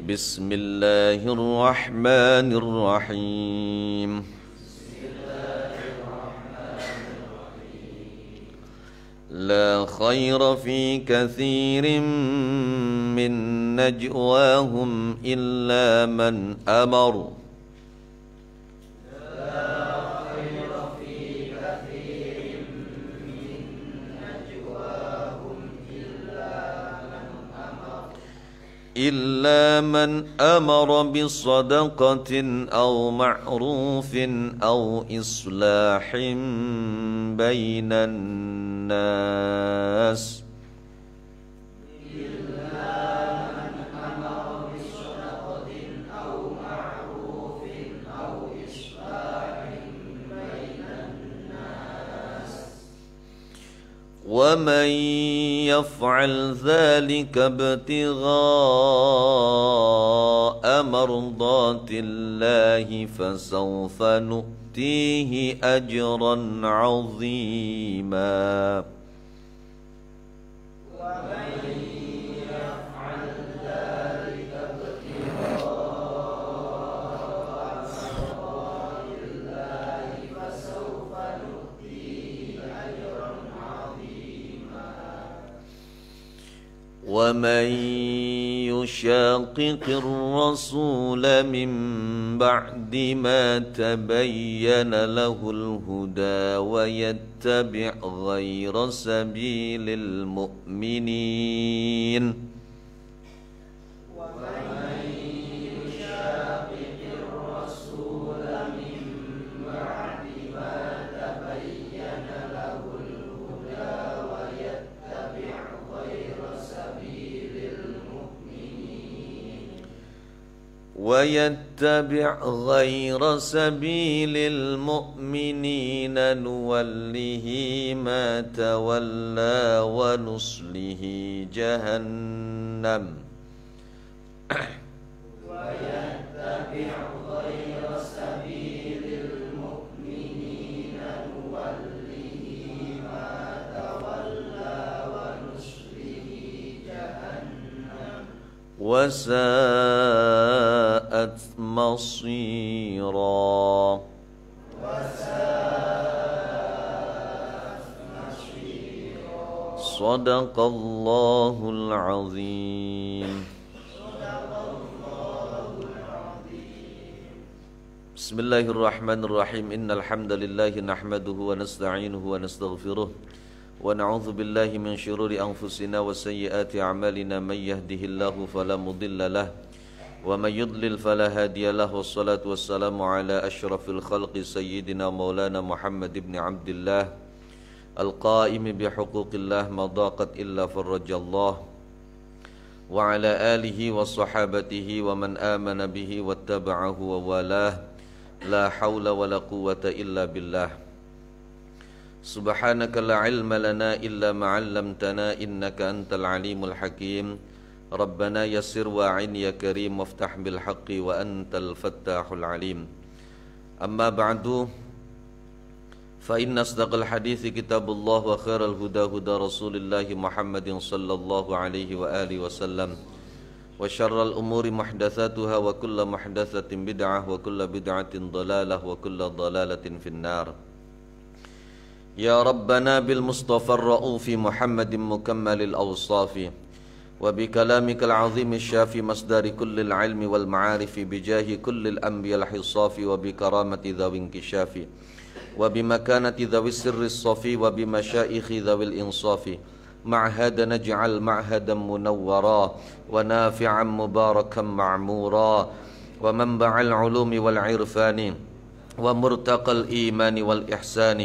بسم الله الرحمن الرحيم لا خير في كثير من نجواهم إلا من أمر بصدقة أو معروف أو إصلاح بين الناس ومن يفعل ذلك ابتغاء مرضات الله فسوف نؤتيه أجرا عظيما ومن يشاقق الرسول من بعد ما تبين له الهدى ويتبع غير سبيل المؤمنين نوله ما تولى ونصله جهنم وساءت مصيرا صدق الله العظيم بسم الله الرحمن الرحيم إن الحمد لله نحمده ونستعينه ونستغفره ونعوذ بالله من شرور أنفسنا وسيئات أعمالنا من يهده الله فلا مضل له ومن يضلل فلا هادي له والصلاة والسلام على أشرف الخلق سيدنا مولانا محمد بن عبد الله القائم بحقوق الله ما ضاقت إلا فرج الله وعلى آله وصحابته ومن آمن به واتبعه ووالاه لا حول ولا قوة إلا بالله سبحانك لا علم لنا إلا ما علمتنا إنك أنت العليم الحكيم ربنا يسر وأعن يا كريم وافتح بالحق وأنت الفتاح العليم أما بعد فإن أصدق الحديث كتاب الله وخير الهدى هدى رسول الله محمد صلى الله عليه وآله وسلم وشر الأمور محدثاتها وكل محدثة بدعة وكل بدعة ضلالة وكل ضلالة في النار يا ربنا بالمصطفى الرؤوف محمد مكمل الأوصاف وبكلامك العظيم الشافي مصدر كل العلم والمعارف بجاه كل الأنبياء الحصاف وبكرامة ذوي انكشاف وبمكانة ذوي السر الصفي وبمشائخ ذوي الإنصاف معهد نجعل معهدا منورا ونافعا مباركا معمورا ومنبع العلوم والعرفان ومرتقى الإيمان والإحسان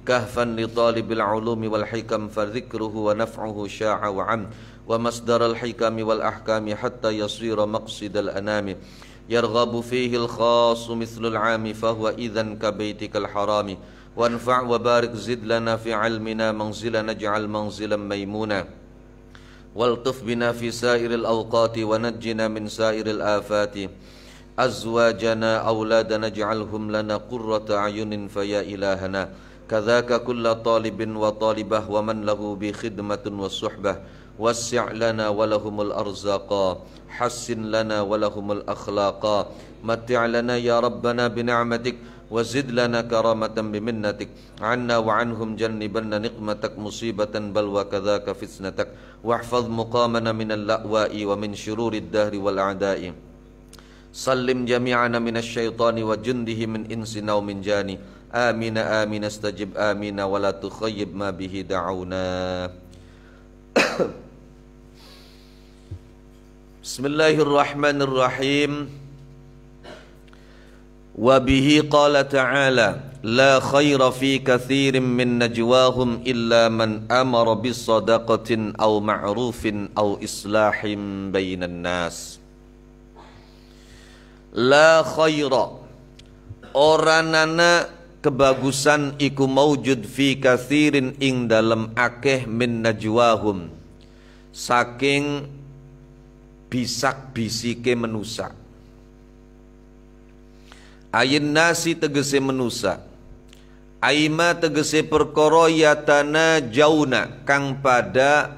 كهفا لطالب العلوم والحكم فذكره ونفعه شاع وعم ومصدر الحكم والأحكام حتى يصير مقصد الأنام يرغب فيه الخاص مثل العام فهو إذن كبيتك الحرام وانفع وبارك زد لنا في علمنا منزلا نجعل منزلا ميمونا والطف بنا في سائر الأوقات ونجنا من سائر الآفات أزواجنا أولادنا اجعلهم لنا قرة أعين فيا إلهنا كذاك كل طالب وطالبة ومن له بخدمة والصحبة wasi' lana wa lahumul arzaqa, hassin lana wa lahumul akhlaqa, mati' lana ya rabbana bini'matik, wazid lana karamatan biminnatik, anna wa anhum jannibanna niqmatak musibatan bal wa kadzaka fitnatak, wahfaz muqamana minal la'wa'i wa min syururid dahri wal a'da'i, sallim jami'ana minasy syaitani wa jundihi min insina wa min jani, amina amina astajib amina wa la tukhayyib ma bihi da'una. Bismillahirrahmanirrahim. Wa bihi qala ta'ala la khaira fi katsirin min najwahum illa man amara bis sadaqatin aw ma'rufin aw islahin bainan nas. La khaira ora nana kebagusan iku maujud fi katsirin ing dalem akeh min najwahum saking bisak-bisike menusa. Ayin nasi tegese menusa, aima tegese perkara yatana jauna kang pada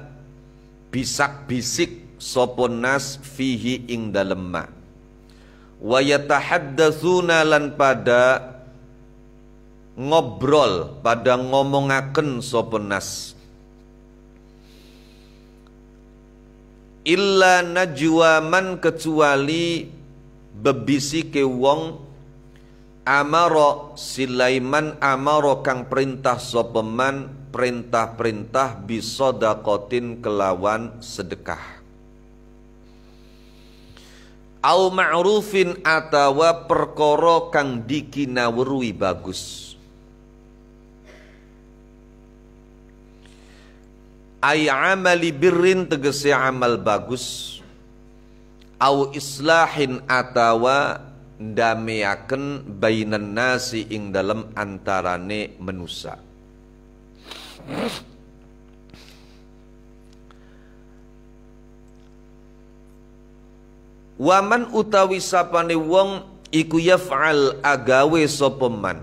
bisak-bisik sapa nas fihi ing dalem ma, wa yatahaddatsuna lan pada ngobrol, pada ngomongaken sapa nas. Illa najwa man kecuali bebisike wong amaro Sulaiman amaro kang perintah sapa man perintah-perintah bisadaqatin kelawan sedekah, au ma'rufin atawa perkara kang dikinawruhi bagus, ay amali birrin tegese amal bagus, au islahin atawa ndameaken bainan nasi ing dalem antarane manusa. Waman utawi sapane wong iku yaf'al agawe sapa man,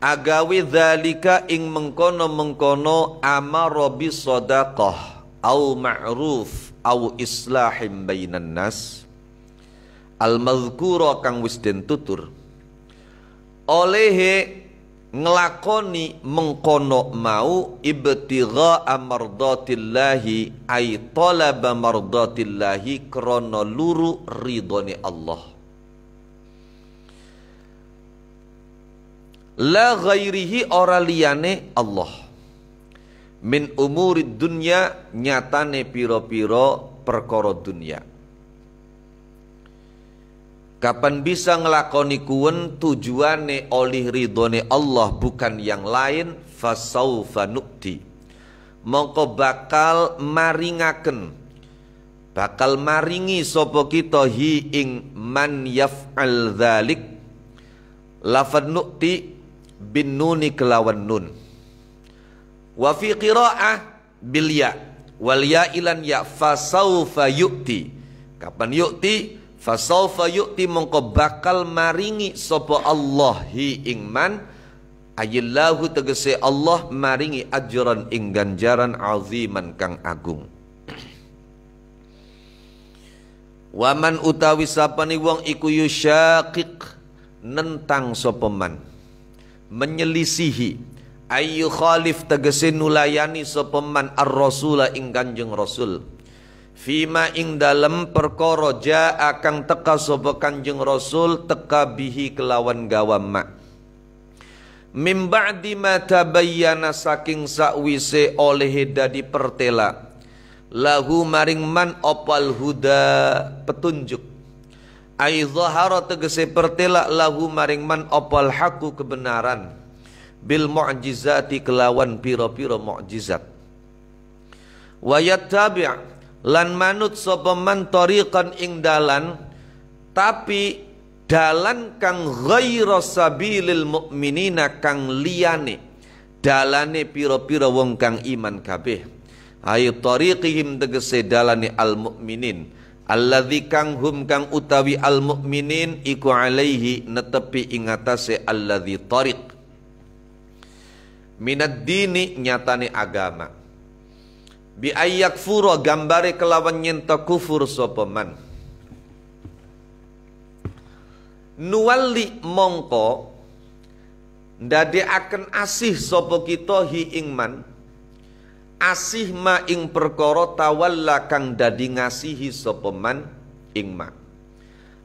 agawe dzalika ing mengkono-mengkono amara bis shadaqah au ma'ruf au islahim bainan nas al mazkura kang wis den tutur, olehe nglakoni mengkono mau ibtigha mardatillahi ay talaba mardatillahi krana luru ridhone Allah, la ghairihi ora liyane Allah, min umurid dunya nyatane piro-piro perkara dunya. Kapan bisa ngelakoni kuwen tujuane oleh ridhone Allah bukan yang lain, fasaufa nu'ti mongko bakal maringaken, bakal maringi sapa kita hi ing man yaf'al dzalik, lafad nu'ti bin nuni kelawan nun, wa fi qiraah bil ya wal ya ilan ya, fasaufa yu'ti, kapan yu'ti fasaufa yu'ti mongko bakal maringi sapa Allah hi ing man, ayillahu tegese Allah maringi ajran ing ganjaran aziman kang agung. Waman utawi sapane wong iku yusyaqiq nentang sapa man, menyelisihi, ayu khalif tegese nulayani sapa man ar-rasula ing Kanjeng Rasul, fima ing dalem perkara jaa kang teka sapa Kanjeng Rasul teka bihi kelawan gawama, mim ba'di ma tabayyana saking sakwise oleh dadi pertela, lahu maring man opal huda petunjuk, ai zahara tegese pertela lahu maring man opal haku kebenaran, bil mu'jizati kelawan pira-pira mukjizat, wa yattabi' lan manut sapa man tariqan ing dalan, tapi dalan kang ghaira sabilil mukminina kang liyane dalane pira-pira wong kang iman kabeh, ay tariqihim tegese dalane al mukminin, alladzi kang hum kang utawi al mukminin iku alaihi netepi ing atase alladzi tariq minad dini nyatane agama, bi ayyakfura gambare kelawan nyenta kufur sapa man. Nuwalli mongko ndadekaken asih sapa kita hi ing man, asih ma ing perkara tawalla kang dadi ngasihi sapa man ing ma.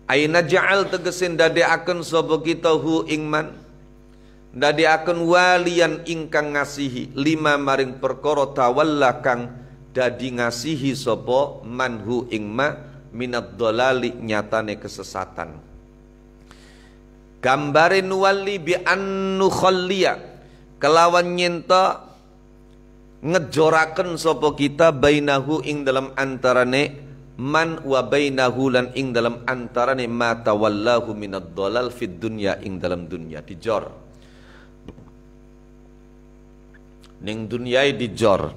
Aina ja'al tegesen ndadekaken sapa kita hu ing man, ndadekaken walian ingkang ngasihi lima maring perkara tawalla kang dadi ngasihi sapa man hu ing ma minad dhalali nyatane kesesatan. Gambare nuwali bi annu khalliya kelawan nyenta ngejoraken sapa kita bainahu ing dalam antarane man wa bainahu lan ing dalam antarane ma tawallahu minad dhalal fid dunya ing dalam dunya dijor ning dunyai dijor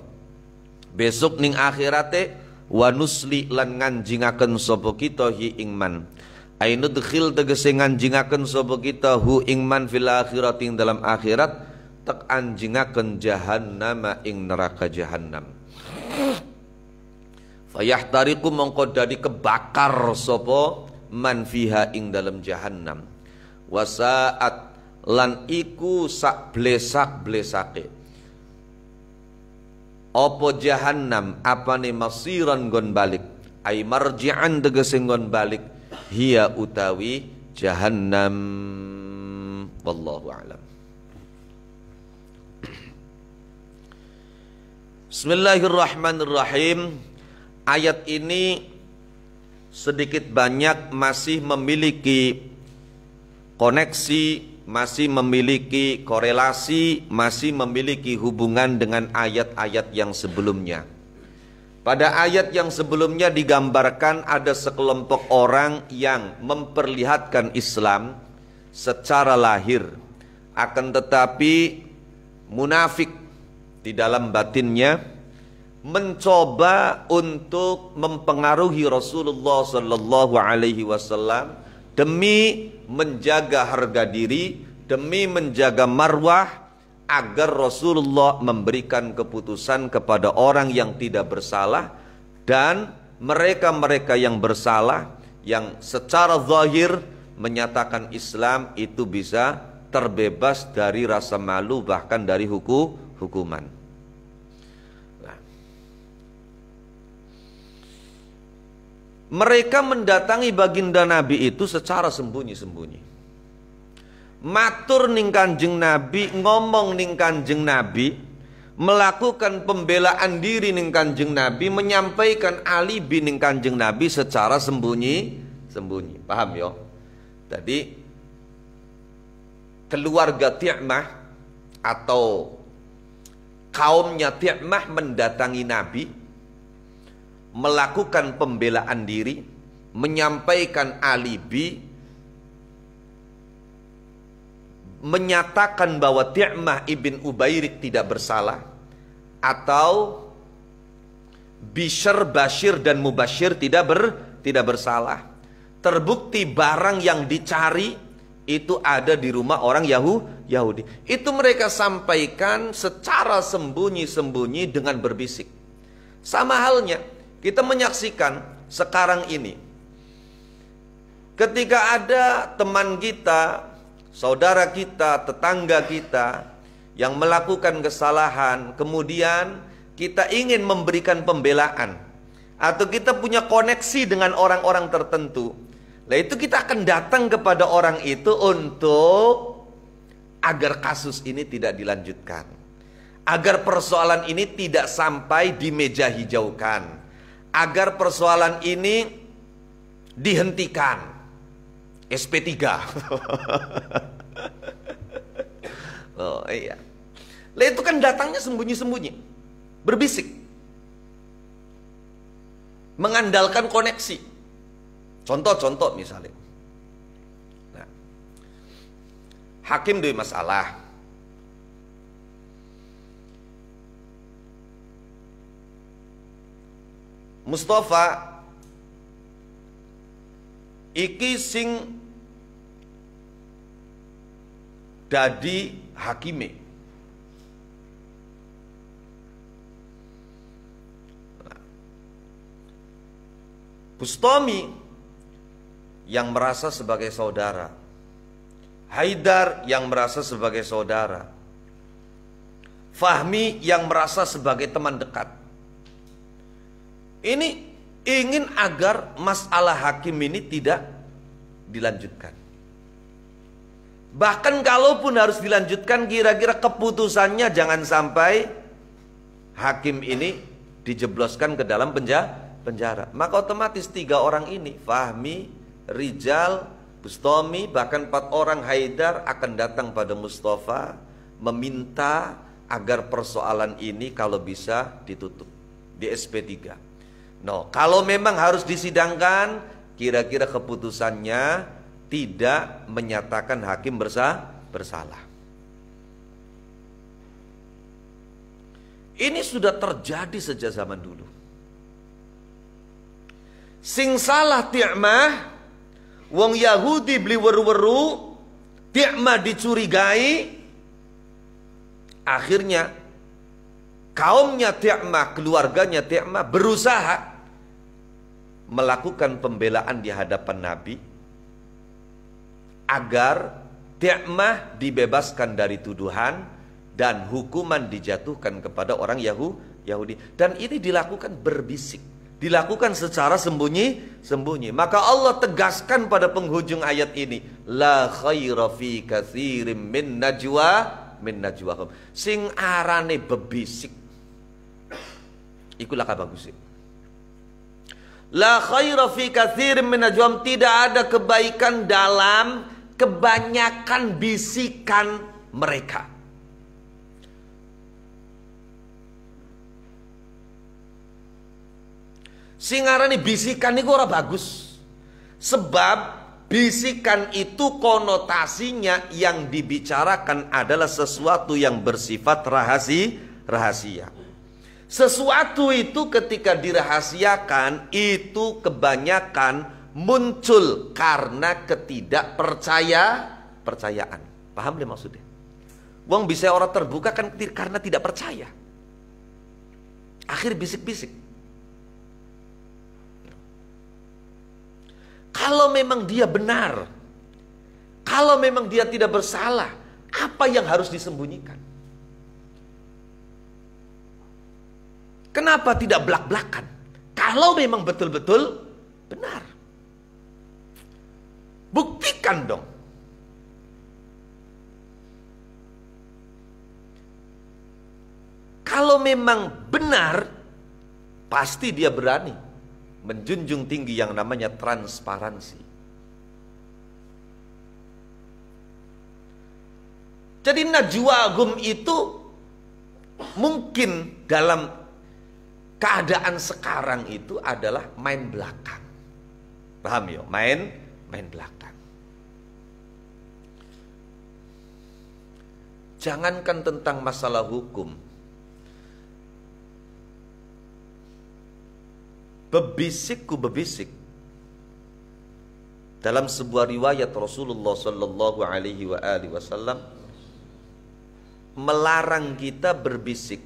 besok ning akhirate wa nusli lan nganjingaken sapa kita hi ing man. Ainu dekhil tegese nganjingaken sapa kita hu ing man fil akhirat ing dalam akhirat tak anjingaken jahannam ing neraka jahannam. Fayahtariqu mongko dadi kebakar sapa man fiha ing dalam jahannam. Wasaat lan iku sak blesak-blesake. Apa jahannam apane masiran nggon balik. Ai marji'an tegese nggon balik. Hiya utawi jahannam. Wallahu a'lam. Bismillahirrahmanirrahim. Ayat ini sedikit banyak masih memiliki koneksi, masih memiliki korelasi, masih memiliki hubungan dengan ayat-ayat yang sebelumnya. Pada ayat yang sebelumnya digambarkan ada sekelompok orang yang memperlihatkan Islam secara lahir, akan tetapi munafik di dalam batinnya, mencoba untuk mempengaruhi Rasulullah Sallallahu Alaihi Wasallam demi menjaga harga diri, demi menjaga marwah, agar Rasulullah memberikan keputusan kepada orang yang tidak bersalah, dan mereka-mereka yang bersalah yang secara zahir menyatakan Islam itu bisa terbebas dari rasa malu, bahkan dari hukuman. Nah, mereka mendatangi baginda Nabi itu secara sembunyi-sembunyi. Matur ning Kanjeng Nabi, ngomong ning Kanjeng Nabi, melakukan pembelaan diri ning Kanjeng Nabi, menyampaikan alibi ning Kanjeng Nabi secara sembunyi-sembunyi. Paham ya? Tadi keluarga Ti'mah atau kaumnya Ti'mah mendatangi Nabi, melakukan pembelaan diri, menyampaikan alibi, menyatakan bahwa Ti'mah ibn Ubairik tidak bersalah, atau Bishr, Bashir dan Mubashir tidak bersalah. Terbukti barang yang dicari itu ada di rumah orang Yahudi. Itu mereka sampaikan secara sembunyi-sembunyi dengan berbisik. Sama halnya kita menyaksikan sekarang ini, ketika ada teman kita, saudara kita, tetangga kita yang melakukan kesalahan, kemudian kita ingin memberikan pembelaan, atau kita punya koneksi dengan orang-orang tertentu, nah itu kita akan datang kepada orang itu untuk agar kasus ini tidak dilanjutkan, agar persoalan ini tidak sampai di meja hijaukan, agar persoalan ini dihentikan. SP3. Oh iya. Lah itu kan datangnya sembunyi-sembunyi, berbisik, mengandalkan koneksi. Contoh-contoh misalnya, nah, hakim duwe masalah, Mustafa iki sing dadi hakime, Bustami yang merasa sebagai saudara, Haidar yang merasa sebagai saudara, Fahmi yang merasa sebagai teman dekat. Ini ingin agar masalah hakim ini tidak dilanjutkan. Bahkan kalaupun harus dilanjutkan, kira-kira keputusannya jangan sampai hakim ini dijebloskan ke dalam penjara. Maka otomatis 3 orang ini, Fahmi, Rijal, Bustami, bahkan 4 orang Haidar akan datang pada Mustafa meminta agar persoalan ini kalau bisa ditutup di SP3. No, kalau memang harus disidangkan, kira-kira keputusannya tidak menyatakan hakim bersalah. Ini sudah terjadi sejak zaman dulu. Sing salah Ti'mah, wong Yahudi beli weru-weru, Ti'mah dicurigai. Akhirnya kaumnya Ti'mah, keluarganya Ti'mah berusaha melakukan pembelaan di hadapan Nabi agar Ti'mah dibebaskan dari tuduhan dan hukuman dijatuhkan kepada orang Yahudi. Dan ini dilakukan berbisik, dilakukan secara sembunyi-sembunyi. Maka Allah tegaskan pada penghujung ayat ini, la khaira fi katsirin min najwahum. Sing arane bebisik ikulah bagus. La khaira fi katsirin min najwahum, tidak ada kebaikan dalam kebanyakan bisikan mereka. Sing arane bisikan niku ora bagus. Sebab bisikan itu konotasinya yang dibicarakan adalah sesuatu yang bersifat rahasia. Sesuatu itu ketika dirahasiakan itu kebanyakan muncul karena ketidakpercayaan. Paham deh maksudnya? Wong bisa orang terbuka kan karena tidak percaya. Akhir bisik-bisik. Kalau memang dia benar, kalau memang dia tidak bersalah, apa yang harus disembunyikan? Kenapa tidak belak-belakan? Kalau memang betul-betul benar, buktikan dong. Kalau memang benar, pasti dia berani menjunjung tinggi yang namanya transparansi. Jadi najwahum itu mungkin dalam keadaan sekarang itu adalah main belakang. Paham ya? Main belakang. Jangankan tentang masalah hukum, bebisik dalam sebuah riwayat Rasulullah Sallallahu Alaihi Wasallam melarang kita berbisik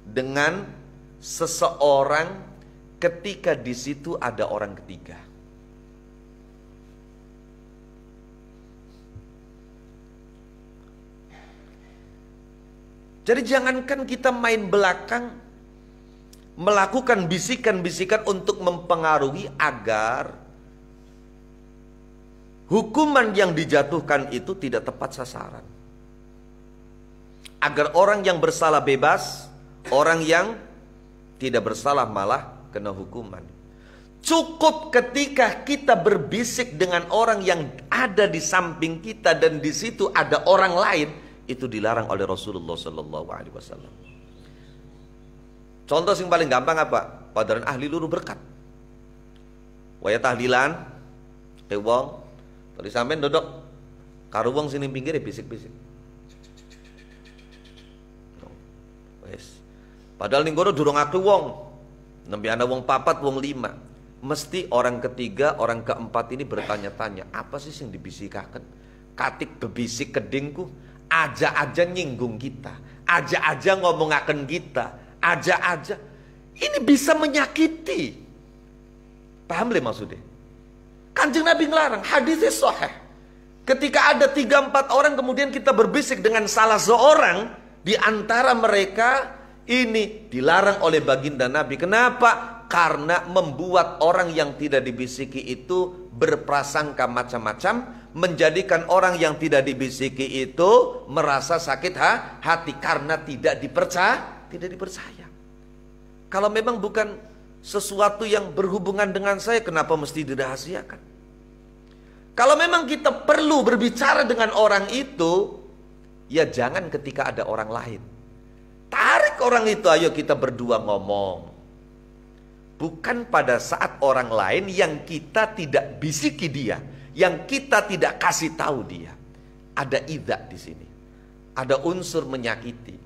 dengan seseorang ketika di situ ada orang ketiga. Jadi jangankan kita main belakang, melakukan bisikan-bisikan untuk mempengaruhi agar hukuman yang dijatuhkan itu tidak tepat sasaran. Agar orang yang bersalah bebas, orang yang tidak bersalah malah kena hukuman. Cukup ketika kita berbisik dengan orang yang ada di samping kita dan di situ ada orang lain, itu dilarang oleh Rasulullah Sallallahu Alaihi Wasallam. Contoh yang paling gampang apa? Padaran ahli luru berkat. Waya tahlilan, wong, tadi sampean dodok, karo wong sini pinggir bisik-bisik. Wes. Padahal ning kono durung akeh wong. Nembe ana wong 4, wong 5. Mesti orang ketiga, orang keempat ini bertanya-tanya, apa sih yang dibisikaken? Katik bebisik kedingku, aja-aja nyinggung kita, aja-aja ngomongaken kita, aja-aja. Ini bisa menyakiti. Paham le maksudnya? Kanjeng Nabi ngelarang, hadisnya sahih. Ketika ada 3-4 orang kemudian kita berbisik dengan salah seorang di antara mereka, ini dilarang oleh baginda Nabi. Kenapa? Karena membuat orang yang tidak dibisiki itu berprasangka macam-macam, menjadikan orang yang tidak dibisiki itu merasa sakit hati karena tidak dipercaya. Kalau memang bukan sesuatu yang berhubungan dengan saya, kenapa mesti dirahasiakan? Kalau memang kita perlu berbicara dengan orang itu, ya jangan ketika ada orang lain. Tarik orang itu, ayo kita berdua ngomong. Bukan pada saat orang lain yang kita tidak bisiki dia, yang kita tidak kasih tahu dia. Ada idza di sini. Ada unsur menyakiti.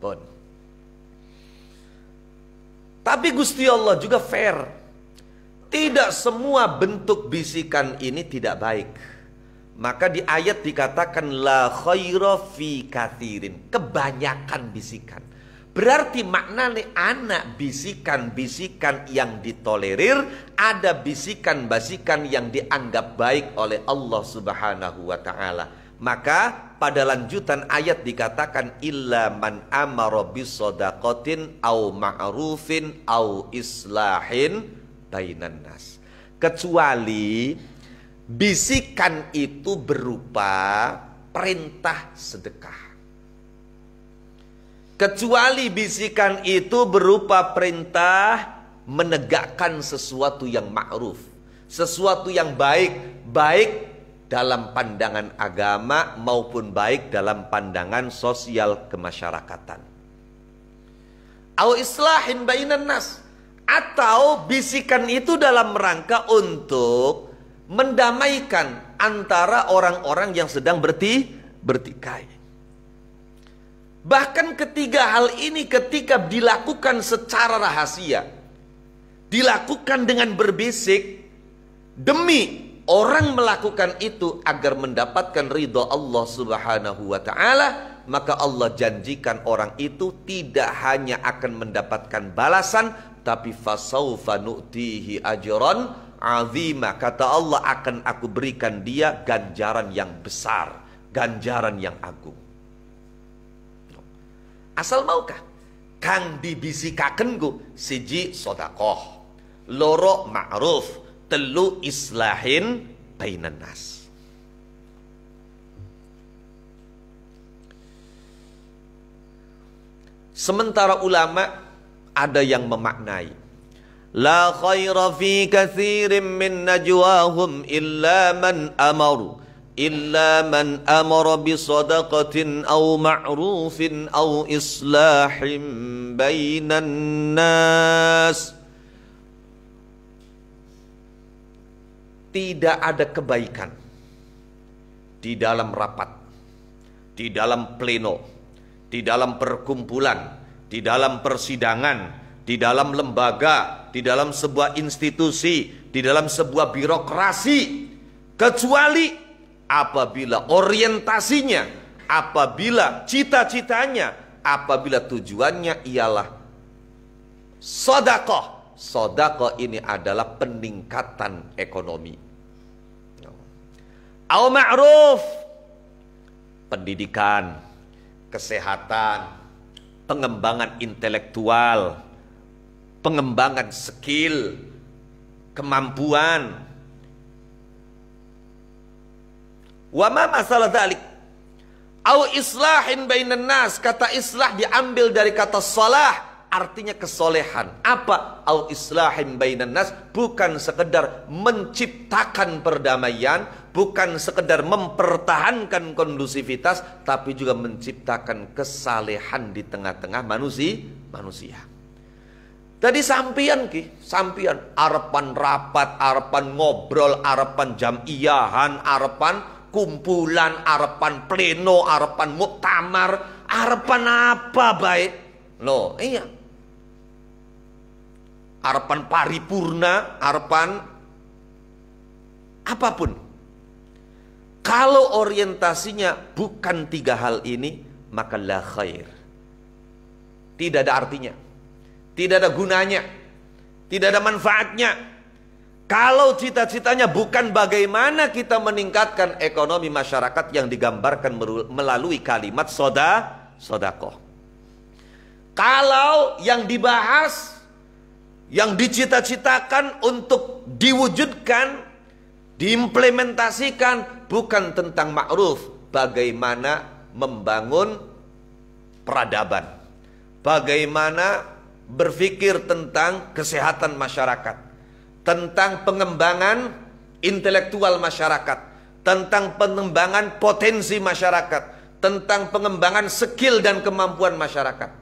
Bon. Tapi Gusti Allah juga fair. Tidak semua bentuk bisikan ini tidak baik. Maka di ayat dikatakan la khaira fi katsirin, kebanyakan bisikan. Berarti maknanya anak bisikan-bisikan yang ditolerir, ada bisikan-bisikan yang dianggap baik oleh Allah Subhanahu wa taala. Maka pada lanjutan ayat dikatakan illa man amara bisadaqatin au ma'rufin au islahin bainan nas. Kecuali bisikan itu berupa perintah sedekah. Kecuali bisikan itu berupa perintah menegakkan sesuatu yang ma'ruf, sesuatu yang baik, baik dalam pandangan agama maupun baik dalam pandangan sosial kemasyarakatan. Au islahin bainan nas, atau bisikan itu dalam rangka untuk mendamaikan antara orang-orang yang sedang bertikai. Bahkan ketiga hal ini ketika dilakukan secara rahasia, dilakukan dengan berbisik, demi orang melakukan itu agar mendapatkan ridha Allah Subhanahu wa taala, maka Allah janjikan orang itu tidak hanya akan mendapatkan balasan, tapi fasaufa nu'tihi ajran azima. Kata Allah, akan aku berikan dia ganjaran yang besar, ganjaran yang agung. Asal maukah? Kang dibisikaken ku siji sedekah, loro ma'ruf, telu islahin bainan nas. Sementara ulama ada yang memaknai la khaira fi katsirin min najwahum illa man amara bi sadaqatin aw ma'rufin aw islahin bainan nas. Tidak ada kebaikan di dalam rapat, di dalam pleno, di dalam perkumpulan, di dalam persidangan, di dalam lembaga, di dalam sebuah institusi, di dalam sebuah birokrasi, kecuali apabila orientasinya, apabila cita-citanya, apabila tujuannya ialah sedekah. Sedekah ini adalah peningkatan ekonomi. Au ma'ruf, pendidikan, kesehatan, pengembangan intelektual, pengembangan skill, kemampuan. Wa ma masalah dzalik. Au islahin bainan nas, kata islah diambil dari kata salah, artinya kesolehan. Apa? Au islahin bainan nas, bukan sekedar menciptakan perdamaian, bukan sekedar mempertahankan kondusivitas, tapi juga menciptakan kesalehan di tengah-tengah manusia. Tadi sampian arepan rapat, arepan ngobrol, arepan jamiyahan, arepan kumpulan, arepan pleno, arepan muktamar, arepan apa baik? Loh, iya. Arepan paripurna, arepan apapun. Kalau orientasinya bukan tiga hal ini, maka la khair. Tidak ada artinya. Tidak ada gunanya. Tidak ada manfaatnya kalau cita-citanya bukan bagaimana kita meningkatkan ekonomi masyarakat yang digambarkan melalui kalimat sodakoh. Kalau yang dibahas, yang dicita-citakan untuk diwujudkan, diimplementasikan bukan tentang ma'ruf, bagaimana membangun peradaban, bagaimana berpikir tentang kesehatan masyarakat, tentang pengembangan intelektual masyarakat, tentang pengembangan potensi masyarakat, tentang pengembangan skill dan kemampuan masyarakat.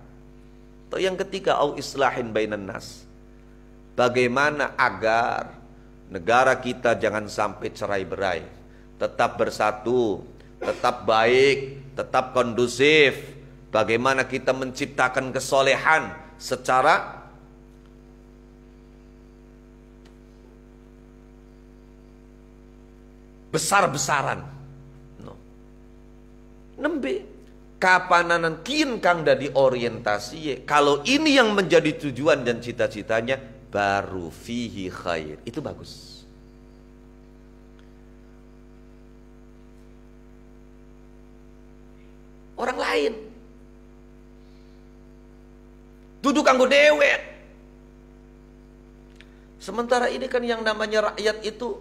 Atau yang ketiga, au islahin bainan nas, bagaimana agar negara kita jangan sampai cerai-berai, tetap bersatu, tetap baik, tetap kondusif. Bagaimana kita menciptakan kesolehan secara besar-besaran. Nembe kapananan kian kang dadi orientasi. Kalau ini yang menjadi tujuan dan cita-citanya, baru fihi khair. Itu bagus. Orang lain duduk kanggo dewek. Sementara ini kan yang namanya rakyat itu,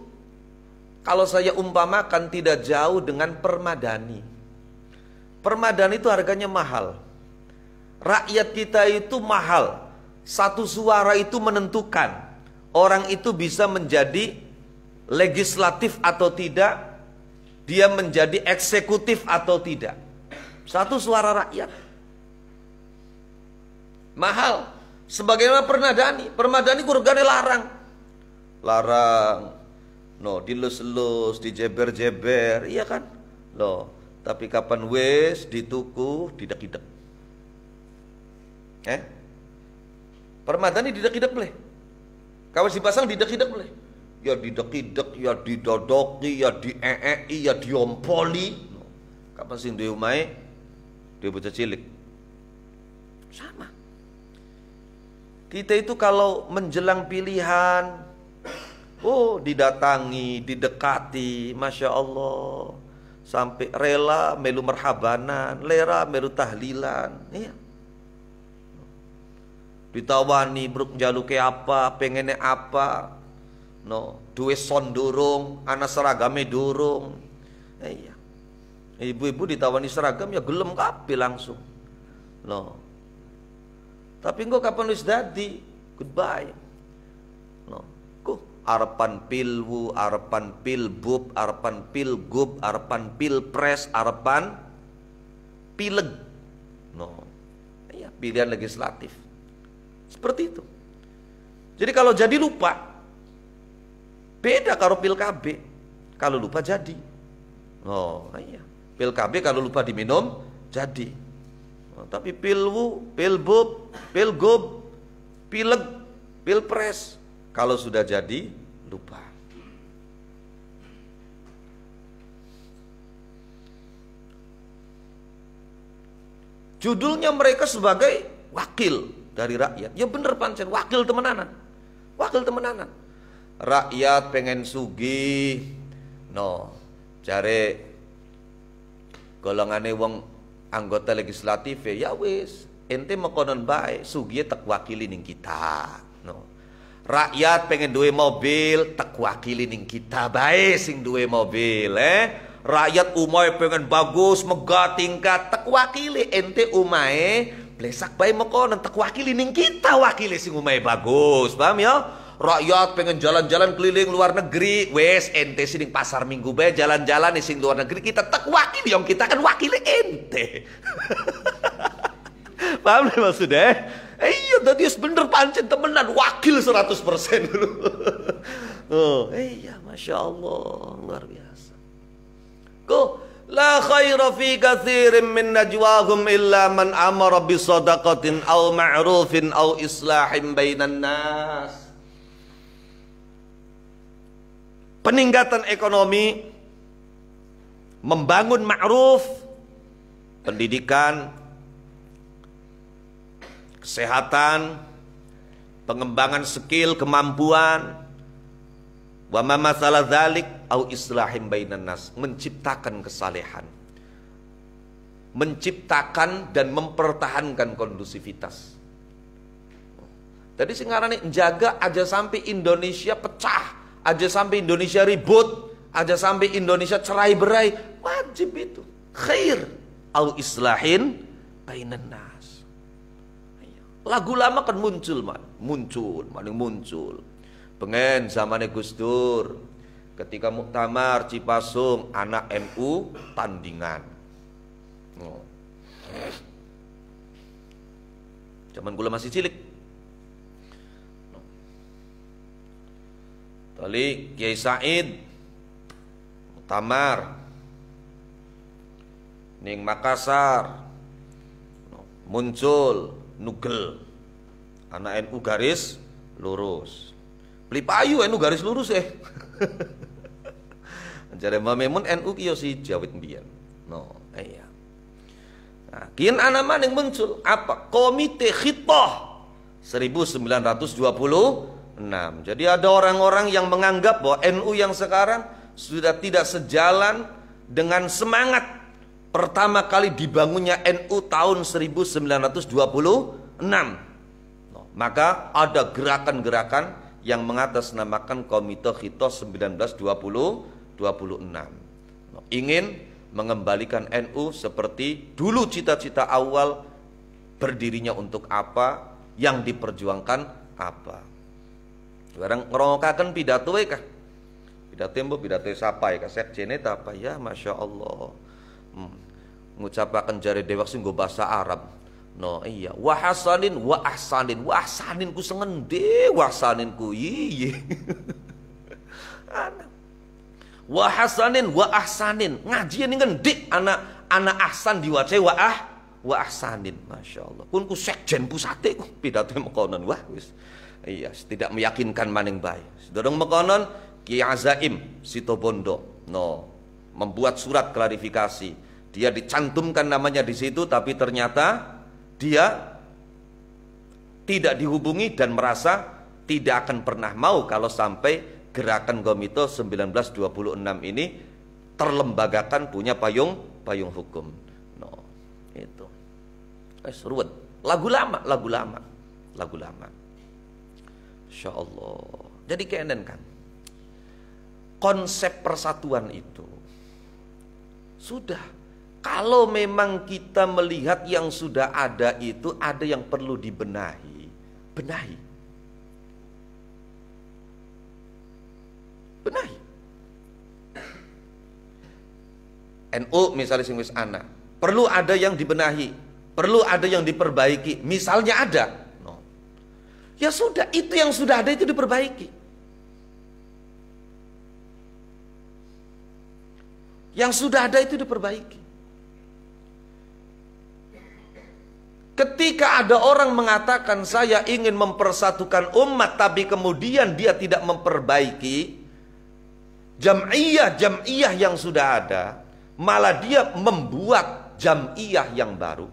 kalau saya umpamakan, tidak jauh dengan permadani. Permadani itu harganya mahal. Rakyat kita itu mahal. Satu suara itu menentukan orang itu bisa menjadi legislatif atau tidak, dia menjadi eksekutif atau tidak. Satu suara rakyat mahal. Sebagaimana permadani. Permadani kurgane larang, no, dilus-lus, dijeber-jeber, iya kan? Loh, tapi kapan wes dituku, didak-didak. Permadani didak-didak boleh. Kawas dipasang didak-didak boleh. Ya didak-didak, ya didodoki, ya dieei, ya diompoli. No. Kapan sing duwe omahe, dia bocah cilik. Sama. Kita itu kalau menjelang pilihan, didatangi, didekati, Masya Allah, sampai rela melu merhabanan, lera melu tahlilan, iya. Ditawani bruk jaluke apa, pengennya apa, no, duwe son durung, anak seragame durung, iya. Ibu-ibu ditawani seragam ya gelem kabeh langsung, no. Tapi engko kapan wis dadi, goodbye, no. Arepan pilwu, arepan pilbub, arepan pilgub, arepan pilpres, arepan pileg. No. Ya, pilihan legislatif. Seperti itu. Jadi kalau jadi lupa, beda karo pil KB. Kalau lupa jadi. Oh, iya. Pil KB kalau lupa diminum jadi. Oh, tapi pilwu, pilbub, pilgub, pileg, pilpres, kalau sudah jadi, lupa. Judulnya mereka sebagai wakil dari rakyat. Ya bener pancen, wakil temenanan. Wakil temenanan. Rakyat pengen sugih, no, jare golongane wong anggota legislatif ya wis, ente mekonon bae, sugih tak wakili ning kita. No. Rakyat pengen duwe mobil, tak wakili ning kita bae sing duwe mobil, Rakyat umahe pengen bagus, megah tingkat, tak wakili ente umahe blesak bae mekonon, tak wakili ning kita, wakili sing umahe bagus, paham ya? Rakyat pengen jalan-jalan keliling luar negeri, wes ente sing pasar minggu bae jalan-jalan sing luar negeri, kita tak wakili, yang kita kan wakili ente. Paham nih maksudnya? Iya, tadi bener pancen temenan, wakil 100% dulu. Oh, iya, Masya Allah, luar biasa. La khaira fi katsirin min najwahum illa man amara bi shadaqatin aw ma'rufin aw islahin bainan nas. Peningkatan ekonomi, membangun ma'ruf, pendidikan, kesehatan, pengembangan skill, kemampuan. Wa ma masalah dzalik au islahim bainan nas, menciptakan kesalehan, menciptakan dan mempertahankan kondusivitas. Tadi singarane jaga aja sampai Indonesia pecah, aja sampai Indonesia ribut, aja sampai Indonesia cerai-berai, wajib itu. Khair au islahin bainan nas. Lagu lama kan muncul, muncul. Pengen zamannya Gus Dur, ketika muktamar Cipasung, anak NU tandingan. Oh. Zaman gula masih cilik. Tali Kiai Said muktamar ning Makassar, muncul Nugel, anak NU garis lurus. Beli payu NU garis lurus Jare Mbah Memun NU kiyo si jawit mbiyen. Iya. Nah, kian anak maning muncul apa? Komite Khitoh 1926. Jadi ada orang-orang yang menganggap bahwa NU yang sekarang sudah tidak sejalan dengan semangat pertama kali dibangunnya NU tahun 1926. Maka ada gerakan-gerakan yang mengatasnamakan Komite Khitoh 1926. Ingin mengembalikan NU seperti dulu, cita-cita awal berdirinya untuk apa, yang diperjuangkan apa. Sekarang ngerongokaken pidato kah? Pidato sapa ya sekjene ta apa ya, Masya Allah. Ngucapaken jare dewek sing nggo basa Arab. Iya, wa hasanin wa ahsanin. Wa ahsanin ku sengende, wa ahsanin ku iya. Wa hasanin wa ahsanin. Ngaji ini ngendik anak ahsan diwaca wa ahsanin. Masya Allah. Pun ku sekjen pusate ku pidato mekonon. Wah wis. Iya, tidak meyakinkan maning bae. Sedorong mekonon Ki Azaim Sitobondo membuat surat klarifikasi. Dia dicantumkan namanya di situ, tapi ternyata dia tidak dihubungi dan merasa tidak akan pernah mau kalau sampai gerakan Komite 1926 ini terlembagakan, punya payung hukum. Itu. Ruwet. Lagu lama. Insya Allah. Jadi kenen kan, konsep persatuan itu sudah. Kalau memang kita melihat yang sudah ada itu ada yang perlu benahi. NU misalnya sing wis ana, perlu ada yang dibenahi, perlu ada yang diperbaiki. Misalnya ada, ya sudah, itu yang sudah ada itu diperbaiki. Yang sudah ada itu diperbaiki. Ketika ada orang mengatakan saya ingin mempersatukan umat, tapi kemudian dia tidak memperbaiki jam'iyah yang sudah ada, malah dia membuat jam'iyah yang baru,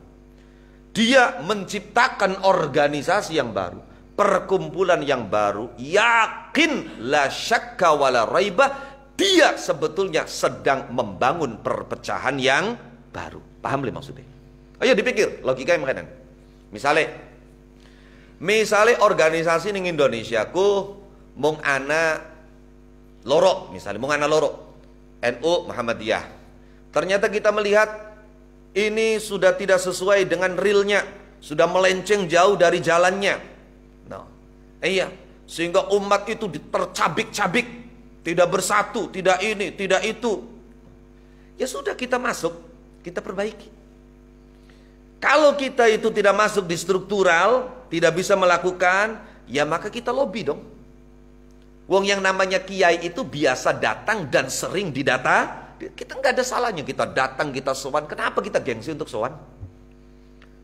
dia menciptakan organisasi yang baru, perkumpulan yang baru, yakin la syakka wala raiba, dia sebetulnya sedang membangun perpecahan yang baru. Paham le maksudnya? Ayo dipikir logika yang makanan. Misalnya organisasi ning Indonesia ku mung ana loro, NU Muhammadiyah. Ternyata kita melihat ini sudah tidak sesuai dengan realnya, sudah melenceng jauh dari jalannya. Sehingga umat itu tercabik-cabik, tidak bersatu, tidak ini, tidak itu. Ya sudah, kita masuk, kita perbaiki. Kalau kita itu tidak masuk di struktural, tidak bisa melakukan, ya maka kita lobby dong. Wong yang namanya kiai itu biasa datang dan sering didata. Kita nggak ada salahnya kita datang, kita sowan. Kenapa kita gengsi untuk sowan?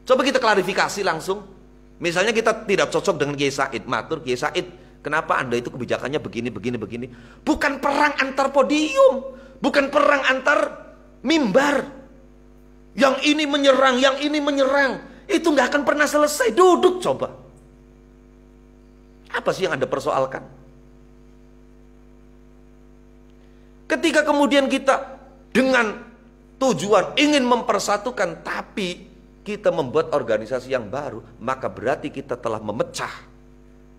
Coba kita klarifikasi langsung. Misalnya kita tidak cocok dengan Kiai Said, matur Kiai Said, kenapa Anda itu kebijakannya begini. Bukan perang antar podium, bukan perang antar mimbar. Yang ini menyerang, yang ini menyerang. Itu nggak akan pernah selesai. Duduk coba. Apa sih yang Anda persoalkan? Ketika kemudian kita dengan tujuan ingin mempersatukan, tapi kita membuat organisasi yang baru, maka berarti kita telah memecah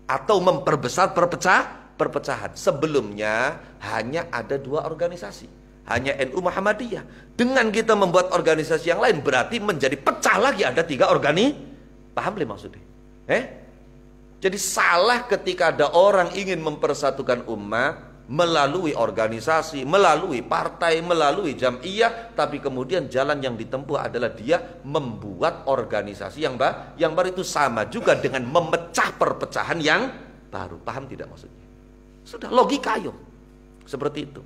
atau memperbesar perpecahan. Sebelumnya hanya ada 2 organisasi, hanya NU Muhammadiyah. Dengan kita membuat organisasi yang lain, berarti menjadi pecah lagi, ada 3 organisasi. Paham belum maksudnya? Jadi salah ketika ada orang ingin mempersatukan umat melalui organisasi, melalui partai, melalui jam'iyah, tapi kemudian jalan yang ditempuh adalah dia membuat organisasi yang baru. Itu sama juga dengan memecah perpecahan yang baru. Paham tidak maksudnya? Sudah logika ayo. Seperti itu.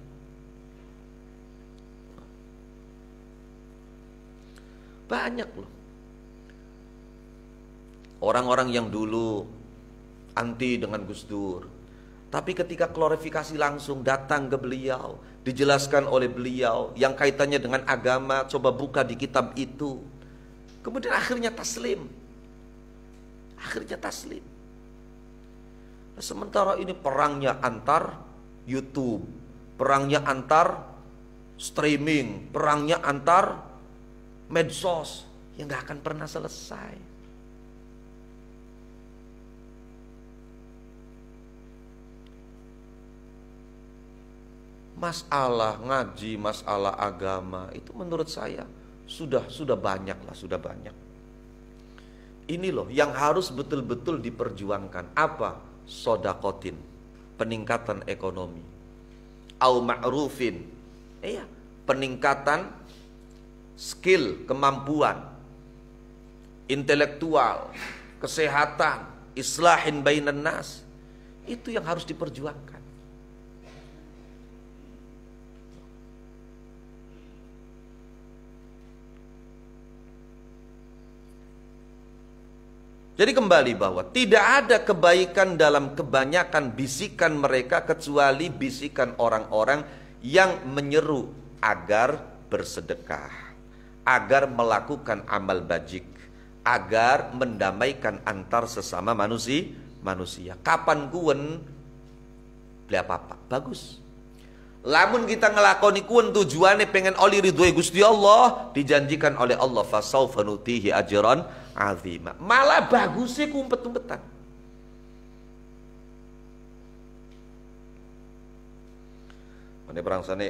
Banyak loh orang-orang yang dulu anti dengan Gus Dur, tapi ketika klarifikasi langsung datang ke beliau, dijelaskan oleh beliau yang kaitannya dengan agama, coba buka di kitab itu, kemudian akhirnya taslim. Sementara ini perangnya antar YouTube, perangnya antar streaming, perangnya antar medsos, yang gak akan pernah selesai. Masalah ngaji, masalah agama itu menurut saya sudah banyak lah, sudah banyak. Ini loh yang harus betul-betul diperjuangkan. Apa? Sodakotin, peningkatan ekonomi. Au ma'rufin, peningkatan skill, kemampuan, intelektual, kesehatan, islahin bainan nas. Itu yang harus diperjuangkan. Jadi kembali bahwa tidak ada kebaikan dalam kebanyakan bisikan mereka kecuali bisikan orang-orang yang menyeru agar bersedekah, agar melakukan amal bajik, agar mendamaikan antar sesama manusia. Kapan kuen beli apa-apa? Bagus. Lamun kita ngelakoni kuen tujuannya pengen oli ridhoi Gusti Allah, dijanjikan oleh Allah fasaufa nutihi ajran azima. Malah bagusnya kumpet-kumpetan. Mane berangsane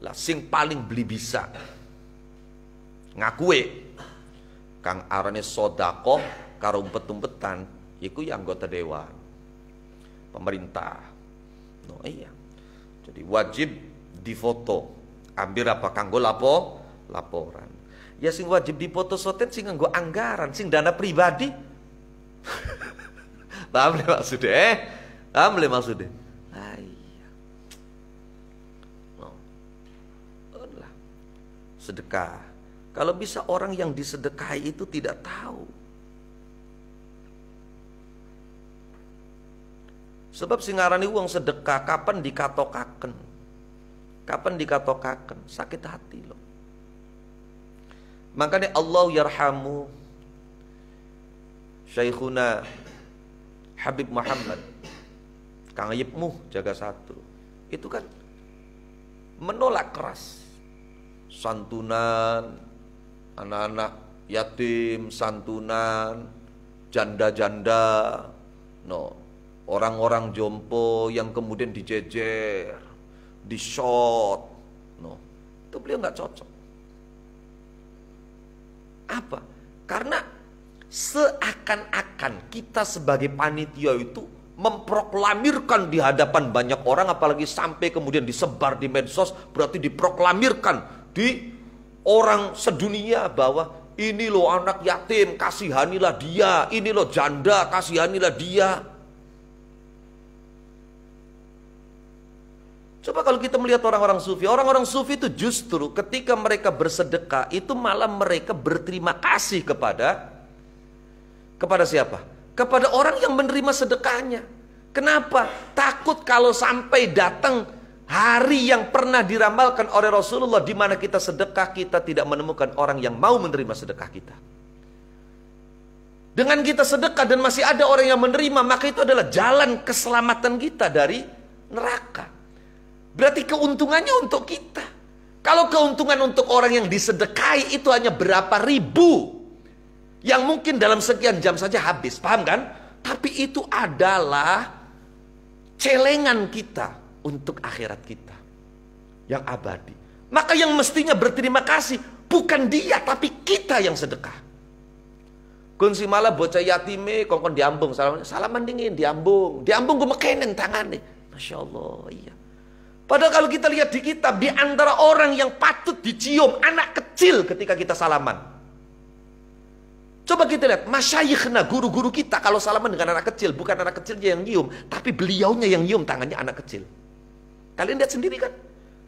lah sing paling beli bisa ngakue kang arane sedekah karo umpet-umpetan iku ya anggota dewan pemerintah. No, iya. Jadi wajib difoto. Ambil apa kanggo laporan. Ya sing wajib dipoto soten sing nganggo anggaran, sing dana pribadi. Paham le maksudnya? Paham le maksudnya? Iya. No. Lah. Sedekah. Kalau bisa orang yang disedekahi itu tidak tahu. Sebab singarani uang sedekah kapan dikatokaken? Kapan dikatokaken? Sakit hati loh. Makanya Allah yarhamu Syekhuna Habib Muhammad Kang Ayibmu jaga satu. Itu kan menolak keras santunan anak-anak yatim, santunan janda-janda, orang-orang jompo yang kemudian dijejer, di-shot, itu beliau nggak cocok. Apa? Karena seakan-akan kita sebagai panitia itu memproklamirkan di hadapan banyak orang, apalagi sampai kemudian disebar di medsos, berarti diproklamirkan di orang sedunia bahwa ini loh anak yatim, kasihanilah dia, ini loh janda, kasihanilah dia. Coba kalau kita melihat orang-orang sufi itu justru ketika mereka bersedekah itu malah mereka berterima kasih kepada siapa? Kepada orang yang menerima sedekahnya. Kenapa? Takut kalau sampai datang hari yang pernah diramalkan oleh Rasulullah di mana kita sedekah, kita tidak menemukan orang yang mau menerima sedekah kita. Dengan kita sedekah dan masih ada orang yang menerima, maka itu adalah jalan keselamatan kita dari neraka. Berarti keuntungannya untuk kita. Kalau keuntungan untuk orang yang disedekahi itu hanya berapa ribu, yang mungkin dalam sekian jam saja habis, paham kan? Tapi itu adalah celengan kita untuk akhirat kita yang abadi. Maka yang mestinya berterima kasih bukan dia, tapi kita yang sedekah. Kunci malah bocah yatime kongkon diambung, salaman dingin diambung gue mekenen tangannya, masya Allah, iya. Padahal kalau kita lihat di kitab, di antara orang yang patut dicium anak kecil ketika kita salaman. Coba kita lihat masyayikhna, guru-guru kita kalau salaman dengan anak kecil, bukan anak kecilnya yang nyium, tapi beliaunya yang nyium tangannya anak kecil. Kalian lihat sendiri kan,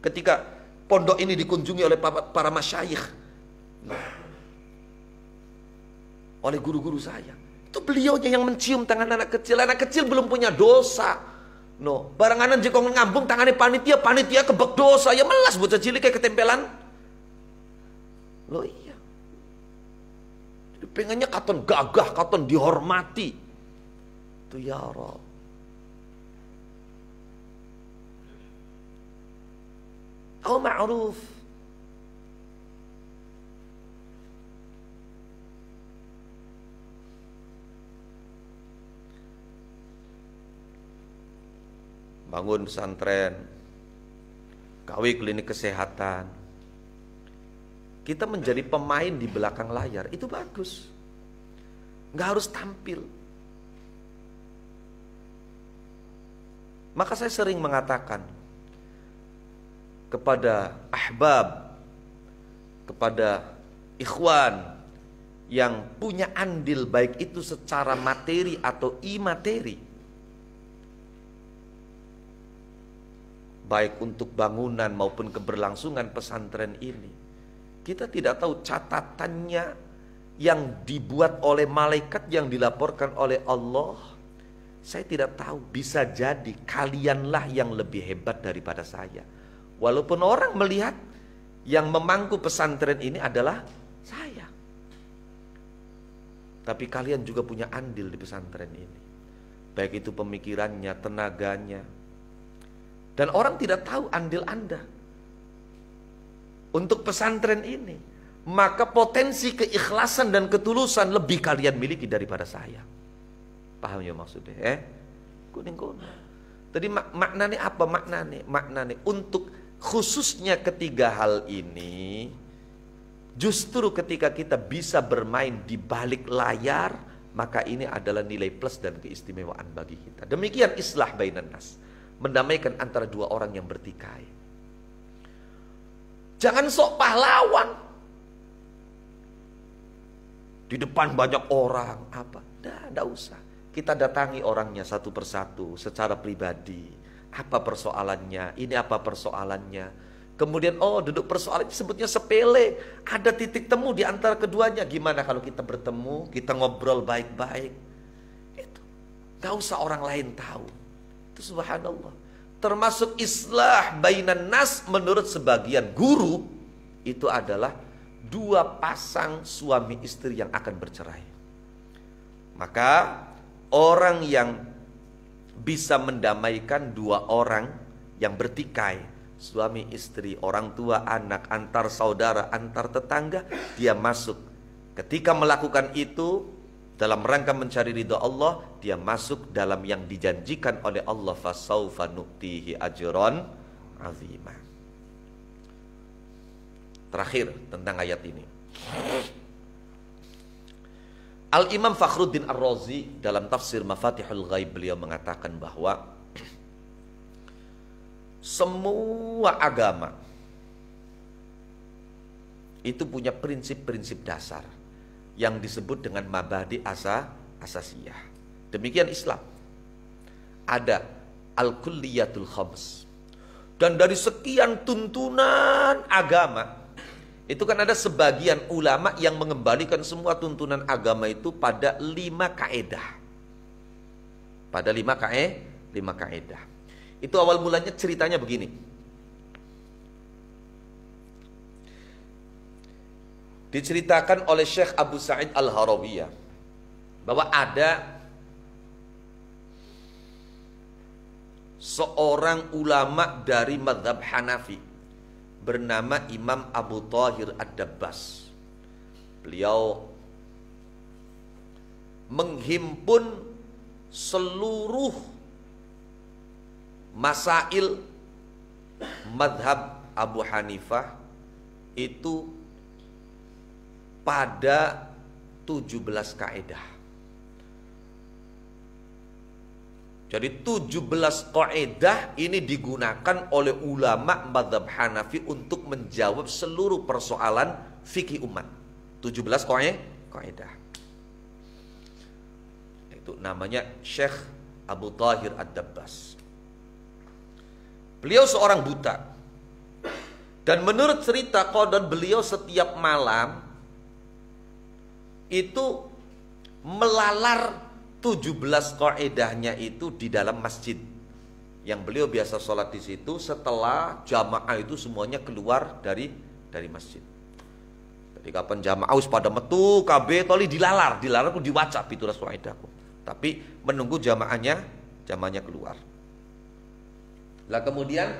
ketika pondok ini dikunjungi oleh para masyayikh, oleh guru-guru saya, itu beliaunya yang mencium tangan anak kecil. Anak kecil belum punya dosa, no, baranganan jekong ngambung tangannya panitia kebek dosa, ya melas bocah cilik kayak ketempelan. Loh iya, jadi pengennya katon gagah, katon dihormati. Itu ya Rabb. Au ma'ruf. Bangun pesantren, gawe klinik kesehatan, kita menjadi pemain di belakang layar, itu bagus. Nggak harus tampil. Maka saya sering mengatakan kepada ahbab, kepada ikhwan yang punya andil baik itu secara materi atau imateri, baik untuk bangunan maupun keberlangsungan pesantren ini, kita tidak tahu catatannya yang dibuat oleh malaikat yang dilaporkan oleh Allah. Saya tidak tahu, bisa jadi kalianlah yang lebih hebat daripada saya. Walaupun orang melihat yang memangku pesantren ini adalah saya, tapi kalian juga punya andil di pesantren ini, baik itu pemikirannya, tenaganya. Dan orang tidak tahu andil Anda untuk pesantren ini. Maka potensi keikhlasan dan ketulusan lebih kalian miliki daripada saya. Paham ya maksudnya? Kuning-kuning. Tadi maknanya apa? Maknanya untuk khususnya ketiga hal ini, justru ketika kita bisa bermain di balik layar, maka ini adalah nilai plus dan keistimewaan bagi kita. Demikian islah bainan nas, mendamaikan antara dua orang yang bertikai. Jangan sok pahlawan di depan banyak orang, apa? Tidak usah. Kita datangi orangnya satu persatu secara pribadi. Apa persoalannya? Ini apa persoalannya? Kemudian duduk persoalan sebutnya sepele. Ada titik temu di antara keduanya. Gimana kalau kita bertemu, kita ngobrol baik-baik? Itu gak usah orang lain tahu. Itu subhanallah. Termasuk islah bainan nas menurut sebagian guru, itu adalah dua pasang suami istri yang akan bercerai. Maka orang yang bisa mendamaikan dua orang yang bertikai, suami istri, orang tua anak, antar saudara, antar tetangga, dia masuk. Ketika melakukan itu dalam rangka mencari ridha Allah, dia masuk dalam yang dijanjikan oleh Allah, fasaufa nu'tihi ajron azima. Terakhir tentang ayat ini, Al-Imam Fakhruddin Ar-Razi dalam tafsir Mafatihul Ghaib, beliau mengatakan bahwa semua agama itu punya prinsip-prinsip dasar yang disebut dengan mabadi asasiyah. Demikian Islam. Ada al-kulliyatul khams. Dan dari sekian tuntunan agama, itu kan ada sebagian ulama yang mengembalikan semua tuntunan agama itu pada 5 kaedah. Pada 5 kaedah. Itu awal mulanya ceritanya begini. Diceritakan oleh Syekh Abu Sa'id Al-Harawiyah bahwa ada seorang ulama dari mazhab Hanafi bernama Imam Abu Thahir Ad-Dabbas. Beliau menghimpun seluruh masail mazhab Abu Hanifah itu pada 17 kaidah. Jadi 17 kaidah ini digunakan oleh ulama mazhab Hanafi untuk menjawab seluruh persoalan fikih umat. 17 kaidah. Itu namanya Syekh Abu Thahir Ad-Dabbas. Beliau seorang buta. Dan menurut cerita qadan beliau setiap malam itu melalar 17 kaidahnya itu di dalam masjid. Yang beliau biasa sholat di situ setelah jamaah itu semuanya keluar dari masjid. Jadi kapan jamaah pada metu KB toli dilalar pun diwaca 17 kaidah. Tapi menunggu jamaahnya keluar. Lah kemudian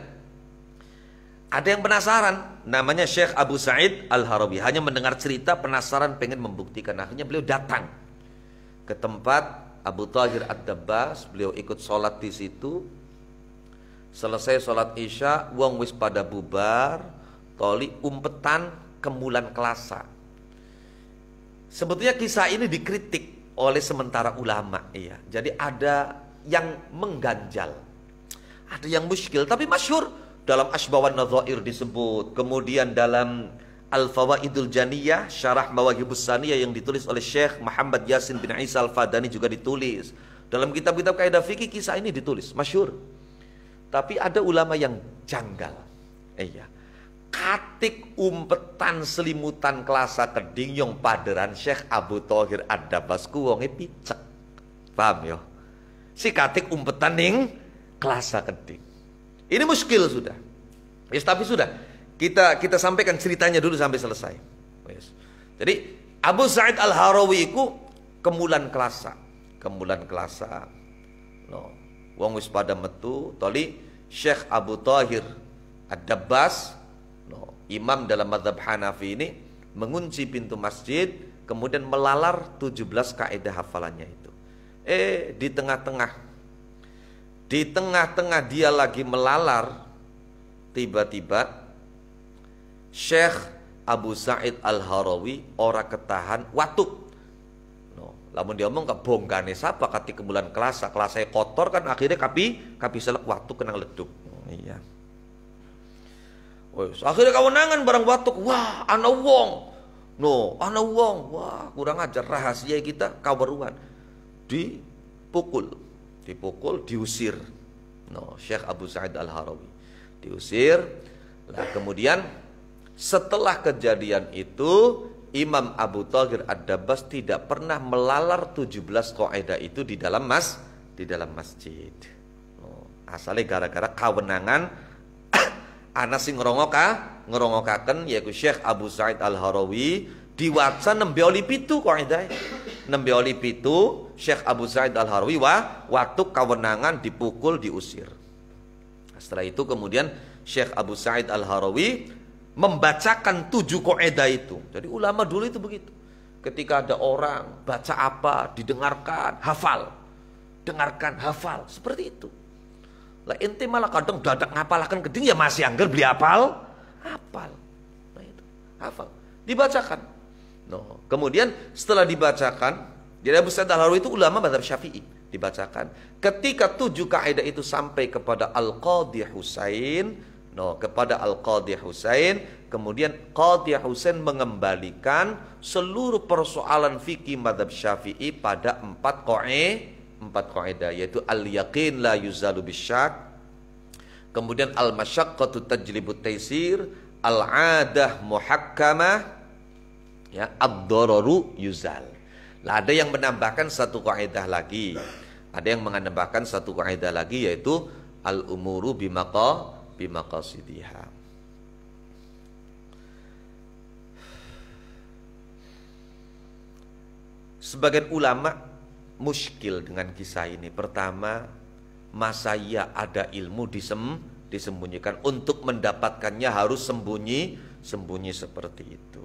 ada yang penasaran, namanya Syekh Abu Sa'id Al-Harawi, hanya mendengar cerita penasaran pengen membuktikan. Akhirnya beliau datang ke tempat Abu Thahir Ad-Dabbas, beliau ikut sholat di situ. Selesai sholat isya, wong wis pada bubar, toli umpetan kemulan kelasa. Sebetulnya kisah ini dikritik oleh sementara ulama, iya. Jadi ada yang mengganjal, ada yang muskil, tapi masyhur dalam Asbawan Nadhair disebut. Kemudian dalam Al-Fawaidul Janiyah, Syarah Mawahibus Saniyah yang ditulis oleh Syekh Muhammad Yasin bin Isa Al-Fadani juga ditulis. Dalam kitab-kitab kaidah fikih kisah ini ditulis, masyhur. Tapi ada ulama yang janggal. Iya. Katik umpetan selimutan kelasa keding yang paderan Syekh Abu Thahir Ad-Dabbas ku wonge picek. Paham ya? Si katik umpetan ning kelasa keding. Ini muskil sudah. Yes, tapi sudah. Kita sampaikan ceritanya dulu sampai selesai. Yes. Jadi Abu Sa'id Al-Harawi itu kemulan kelasa. No. Wong wis pada metu toli Syekh Abu Thahir Ad-Dabbas, no, imam dalam mazhab Hanafi ini mengunci pintu masjid, kemudian melalar 17 kaidah hafalannya itu. Di tengah-tengah dia lagi melalar, tiba-tiba Syekh Abu Sa'id Al-Harawi ora ketahan watuk. No, lamun dia ngomong kebongkane sapa kati kemulan kelasa kotor kan akhirnya kapi selek watuk kena leduk. Iya. Wes, akhirnya kawenangan barang watuk. Wah, ana wong. No, ana wong. Wah, kurang ajar rahasia kita kaweruan. Dipukul, diusir. No, Syekh Abu Sa'id Al-Harawi diusir. Lah kemudian setelah kejadian itu Imam Abu Thahir Ad-Dabbas tidak pernah melalar 17 kaidah itu di dalam masjid. Asalnya gara-gara kawenangan ana sing ngerongokaken yaitu Syekh Abu Sa'id Al-Harawi diwaca nembe oli 7 kaidah. Nembe oli 7 Syekh Abu Sa'id Al-Harawi waktu kawenangan dipukul diusir. Setelah itu kemudian Syekh Abu Sa'id Al-Harawi membacakan 7 kaidah itu. Jadi ulama dulu itu begitu. Ketika ada orang baca apa, didengarkan, hafal. Dengarkan, hafal. Seperti itu. Lah ente malah kadang dadak ngapalakan keding ya masih anggar beli hafal. Nah itu, hafal. Dibacakan. No. Kemudian setelah dibacakan, jadi Abu Sa'id Al-Harawi itu ulama mazhab Syafi'i. Dibacakan. Ketika 7 kaidah itu sampai kepada Al-Qadhi Husain, kepada Al-Qadhi Husain, kemudian Qadhi Husain mengembalikan seluruh persoalan fikih mazhab Syafi'i pada 4 kaidah, yaitu al-yaqin la yuzalu bisyak, kemudian al-masyaqqatu tajlibut taisir, al-'adah muhakkamah, ya, ad-dararu yuzal. Lah ada yang menambahkan satu kaidah lagi. Ada yang menambahkan satu kaidah lagi yaitu al-umuru bimaqasidiha. Sebagian ulama muskil dengan kisah ini. Pertama, masa ya ada ilmu disembunyikan, untuk mendapatkannya harus sembunyi seperti itu.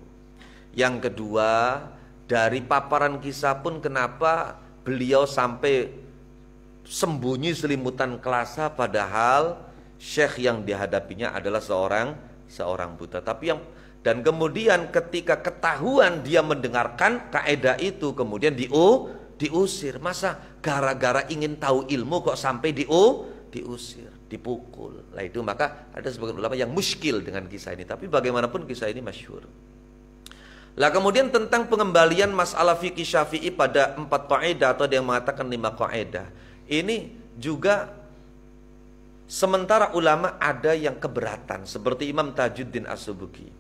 Yang kedua, dari paparan kisah pun kenapa beliau sampai sembunyi selimutan kelasa, padahal syekh yang dihadapinya adalah seorang buta. Dan kemudian ketika ketahuan dia mendengarkan kaidah itu, kemudian diusir. Masa gara-gara ingin tahu ilmu kok sampai diusir, dipukul. Lah itu, maka ada sebagian ulama yang muskil dengan kisah ini. Tapi bagaimanapun kisah ini masyhur. Lah kemudian tentang pengembalian masalah fikih Syafi'i pada 4 kaidah atau ada yang mengatakan 5 kaidah. Ini juga sementara ulama ada yang keberatan, seperti Imam Tajuddin As-Subuki,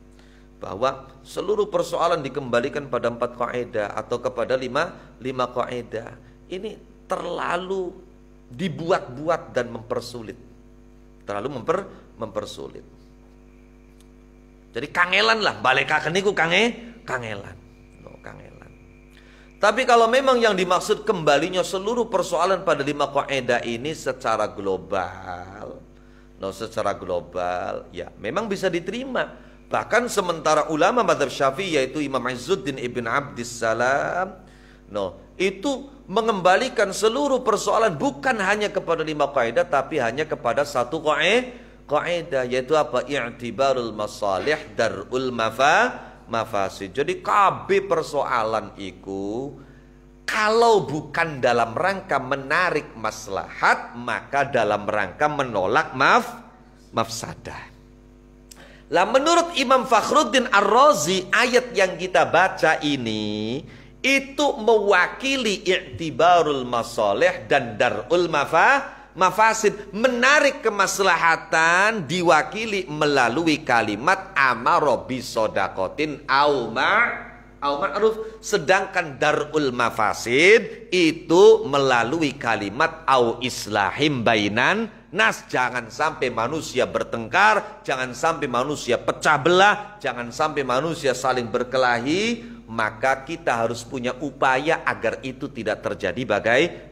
bahwa seluruh persoalan dikembalikan pada 4 kaidah atau kepada 5 kaidah. Ini terlalu dibuat-buat dan mempersulit. Terlalu mempersulit. Jadi kangelan lah, balekaken niku kangelan. Tapi kalau memang yang dimaksud kembalinya seluruh persoalan pada 5 kaidah ini secara global, ya memang bisa diterima. Bahkan sementara ulama mazhab Syafi'i yaitu Imam Izzuddin Ibn Abdissalam, itu mengembalikan seluruh persoalan bukan hanya kepada 5 kaidah, tapi hanya kepada 1 kaidah, yaitu apa? I'tibarul masalih darul mafasid. Jadi kabeh persoalan iku kalau bukan dalam rangka menarik maslahat, maka dalam rangka menolak mafsadah. Lah menurut Imam Fakhruddin Ar-Razi, ayat yang kita baca ini itu mewakili i'tibarul masalih dan darul mafasid, menarik kemaslahatan diwakili melalui kalimat amaro bisodakotin au ma'ruf, sedangkan darul mafasid itu melalui kalimat au islahim bainan nas. Jangan sampai manusia bertengkar, jangan sampai manusia pecah belah, jangan sampai manusia saling berkelahi. Maka kita harus punya upaya agar itu tidak terjadi.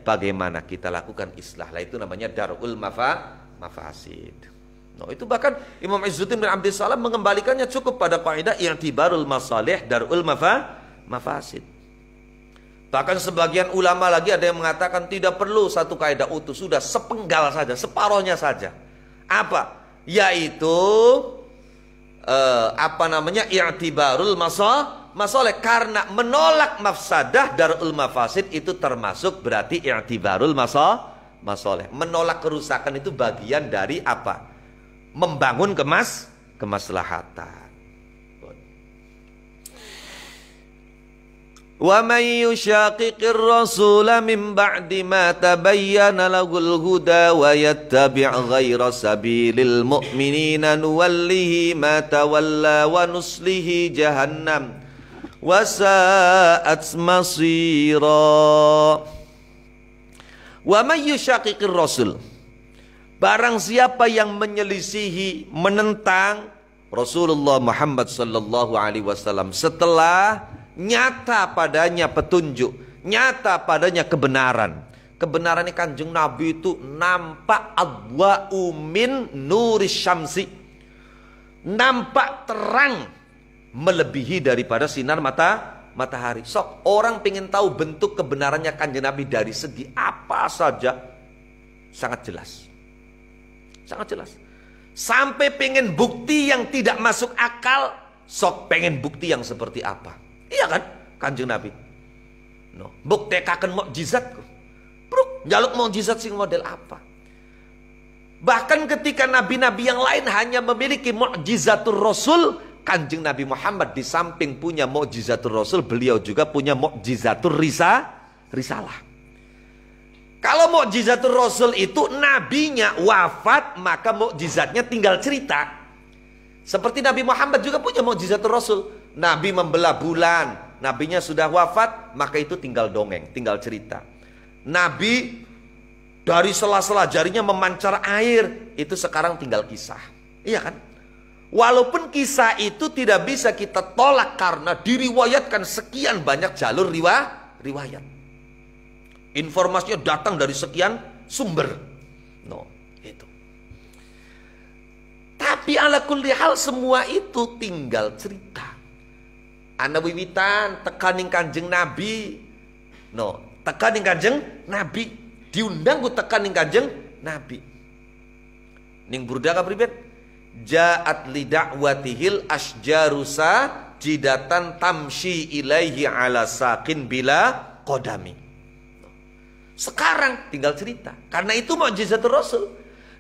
Bagaimana kita lakukan islah. Lah itu namanya darul mafasid. Itu bahkan Imam Izzuddin bin Abdissalam mengembalikannya cukup pada kaidah i'tibarul masalih darul mafasid. Bahkan sebagian ulama lagi ada yang mengatakan tidak perlu 1 kaidah utuh, sudah sepenggal saja, separohnya saja. Apa? Yaitu i'tibarul masalih, karena menolak mafsadah darul mafasid itu termasuk berarti i'tibarul masalih. Menolak kerusakan itu bagian dari apa? Membangun kemaslahatan. Wa may yushaqiqir rasula min ba'di ma tabayyana lahul huda wa yattabi' ghayra sabilil mu'minina nuwallihi ma tawalla wa nuslihi jahannam wa sa'at masira. Wa may yushaqiqir rasul, barang siapa yang menyelisihi, menentang Rasulullah Muhammad sallallahu alaihi wasallam setelah nyata padanya petunjuk, nyata padanya kebenaran. Kebenaran ini Kanjeng Nabi itu nampak adwa'u min nuris syamsi, nampak terang melebihi daripada sinar matahari. Sok orang pengen tahu bentuk kebenarannya Kanjeng Nabi dari segi apa saja, sangat jelas. Sangat jelas. Sampai pengen bukti yang tidak masuk akal, sok pengen bukti yang seperti apa. Iya kan Kanjeng Nabi buktekaken mukjizat, bro, njaluk mukjizat sing model apa. Bahkan ketika nabi-nabi yang lain hanya memiliki mukjizatur rasul, Kanjeng Nabi Muhammad di samping punya mukjizatur rasul, beliau juga punya mukjizatur risalah. Kalau mukjizatur rasul itu nabinya wafat, maka mukjizatnya tinggal cerita. Seperti Nabi Muhammad juga punya mukjizatur rasul. Nabi membelah bulan, nabinya sudah wafat, maka itu tinggal dongeng, tinggal cerita. Nabi dari sela-sela jarinya memancar air, itu sekarang tinggal kisah. Iya kan? Walaupun kisah itu tidak bisa kita tolak karena diriwayatkan sekian banyak jalur riwayat. Informasinya datang dari sekian sumber. No, itu. Tapi ala kulli hal semua itu tinggal cerita. Ana wiwitan tekaning Kanjeng Nabi. No, tekaning Kanjeng Nabi. Diundang ku tekaning Kanjeng Nabi. Ning burda kapribet? Ja'at li da'watihil asjarusa jidatan tamshi ilaihi ala saqin bila qadami. Sekarang tinggal cerita. Karena itu mukjizatul Rasul.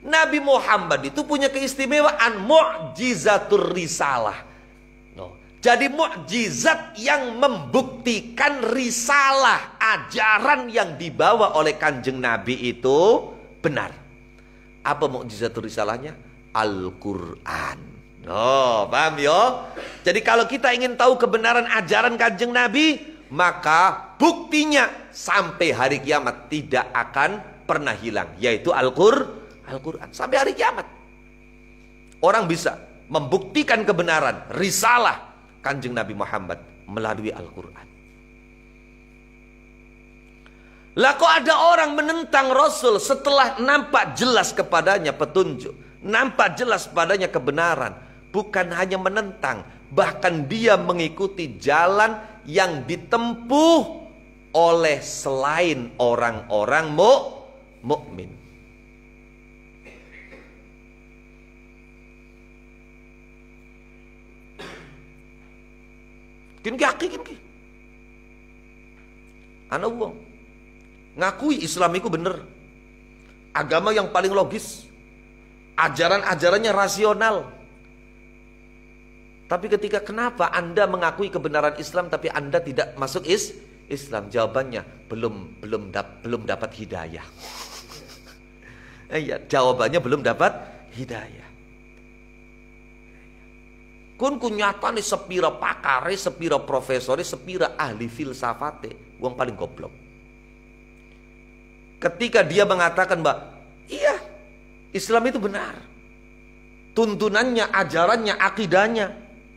Nabi Muhammad itu punya keistimewaan mukjizatul risalah. No. Jadi mukjizat yang membuktikan risalah, ajaran yang dibawa oleh Kanjeng Nabi itu benar. Apa mukjizatul risalahnya? Al-Quran. Oh, paham ya? Jadi kalau kita ingin tahu kebenaran ajaran Kanjeng Nabi, maka buktinya sampai hari kiamat tidak akan pernah hilang, yaitu Al-Quran. Sampai hari kiamat orang bisa membuktikan kebenaran risalah Kanjeng Nabi Muhammad melalui Al-Quran. Lah kok ada orang menentang Rasul setelah nampak jelas kepadanya petunjuk, nampak jelas padanya kebenaran. Bukan hanya menentang, bahkan dia mengikuti jalan yang ditempuh oleh selain orang-orang mukmin. Kin ana wong ngakui Islam itu bener, agama yang paling logis, ajaran-ajarannya rasional. Tapi ketika kenapa Anda mengakui kebenaran Islam tapi Anda tidak masuk Islam? Jawabannya belum dapat hidayah. Iya, jawabannya belum dapat hidayah. Kun kunyatane sepira pakare, sepira profesore, sepira ahli filsafate, wong paling goblok. Ketika dia mengatakan, Mbak, iya, Islam itu benar. Tuntunannya, ajarannya, akidahnya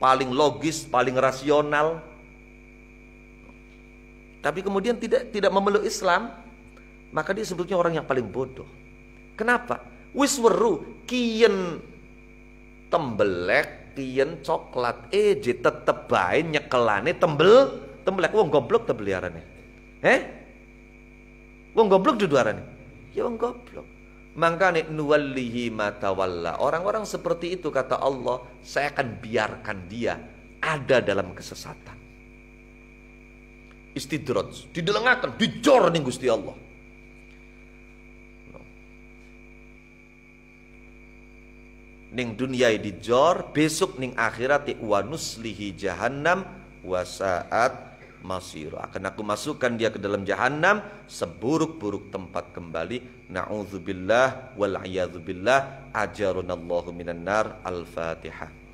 paling logis, paling rasional. Tapi kemudian tidak memeluk Islam, maka dia sebetulnya orang yang paling bodoh. Kenapa? Wis weru kiyen tembelek, kiyen coklat, tetep bae nyekelane tembelek. Wong goblok tebeliarane. Wong goblok duduarane. Ya wong goblok. Mangkane nuwallihi ma tawalla. Orang-orang seperti itu kata Allah, saya akan biarkan dia ada dalam kesesatan. Istidraj, didelengaken, dijor ning Gusti Allah. Ning dunia dijor, besok ning akhirat wa nuslihi jahannam wa sa'at masira. Akan aku masukkan dia ke dalam jahannam, seburuk-buruk tempat kembali. Na'udzubillah wal a'yadzubillah, ajarunallahu minan nar. Al-Fatihah.